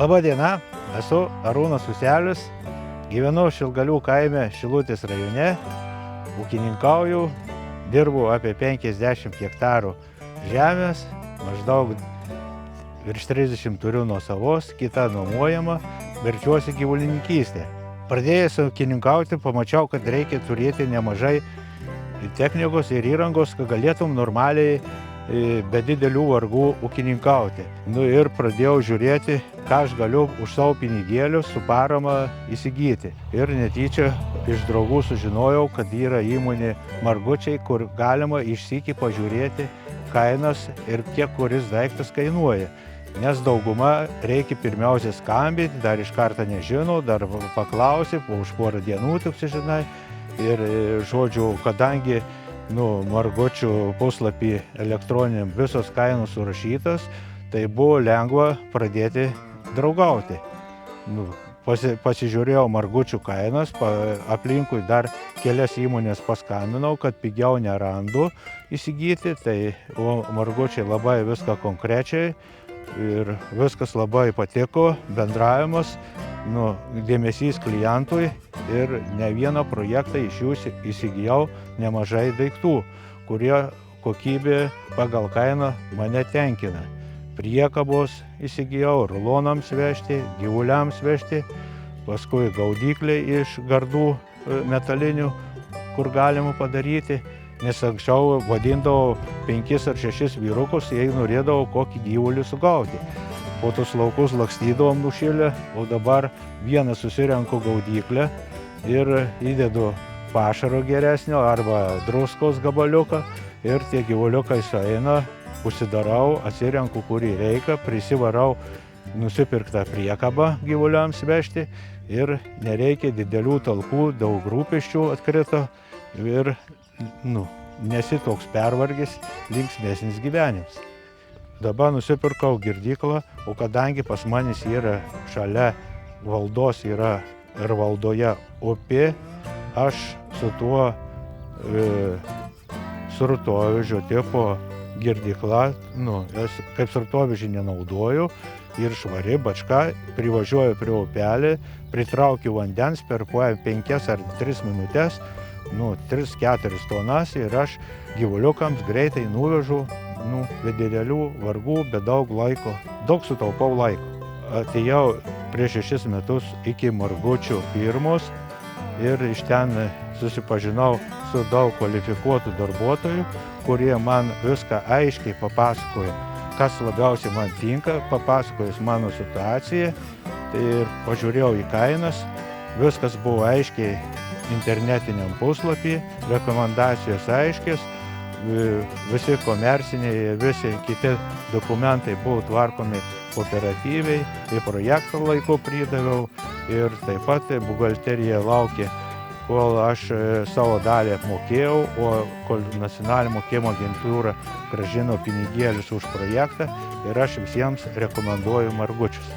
Labą dieną, esu Arūnas Uselis, gyvenu Šilgalių kaime Šilutės rajone, ūkininkauju, dirbu apie 50 hektarų žemės, maždaug virš 30 turiu nuosavos, kita nuomojama, verčiuosi gyvulininkystę. Pradėjęs ūkininkauti, pamačiau, kad reikia turėti nemažai technikos ir įrangos, kad galėtum normaliai be didelių vargų ūkininkauti. Ir pradėjau žiūrėti, ką aš galiu už savo pinigėlius su parama įsigyti. Ir netyčia iš draugų sužinojau, kad yra įmonė Margučiai, kur galima išsykį pažiūrėti kainas ir kiek kuris daiktas kainuoja. Nes dauguma reikia pirmiausia skambinti, dar iš karto nežino, dar paklausi, už porą dienų tik sužinai. Ir žodžiu, kadangi Margučių puslapį elektroniniam visos kainos surašytas, tai buvo lengva pradėti draugauti. Pasižiūrėjau Margučių kainas, aplinkui dar kelias įmonės paskambinau, kad pigiau nerandu įsigyti, tai Margučiai labai viską konkrečiai ir viskas labai patiko, bendravimas, dėmesys klientui ir ne vieną projektą iš jų įsigijau nemažai daiktų, kurie kokybė pagal kainą mane tenkina. Priekabos įsigijau, rulonams vežti, gyvuliams vežti, paskui gaudykliai iš gardų metalinių, kur galima padaryti, nes anksčiau vadindavau 5 ar 6 vyrukus, jei norėdavau kokį gyvulį sugauti. Po tos laukus lakstydavom nušilę, o dabar vieną susirenku gaudyklę ir įdedu pašaro geresnio arba druskos gabaliuką ir tie gyvuliukai sueina, užsidarau, atsirenku, kurį reikia, prisivarau nusipirktą priekabą gyvuliams vežti ir nereikia didelių talkų, daug rūpesčių atkrito ir nesi toks pervargęs, linksmesnis gyvenimas. Dabar nusipirkau girdyklą, o kadangi pas manis yra šalia valdos yra ir valdoje upė, aš su tuo srutovežio tipo girdykla, kaip srutovežį nenaudoju ir švari bačka, privažiuoju prie upelį, pritraukiu vandens per 5 ar 3 minutės, 3-4 tonas ir aš gyvuliukams greitai nuvežu, be didelių vargų, be daug laiko, daug sutaupau laiko. Atėjau prieš 6 metus iki Margučių firmos ir iš ten susipažinau su daug kvalifikuotų darbuotojų, kurie man viską aiškiai papasakojo, kas labiausiai man tinka, papasakojus mano situaciją. Ir pažiūrėjau į kainas, viskas buvo aiškiai internetiniam puslapį, rekomendacijos aiškės, visi komerciniai, visi kiti dokumentai buvo tvarkomi operatyviai, į projektą laiku pridaviau ir taip pat buhalterija laukė, kol aš savo dalį apmokėjau, o kol nacionalinė mokėjimo agentūra grąžino pinigėlius už projektą ir aš visiems rekomenduoju Margučius.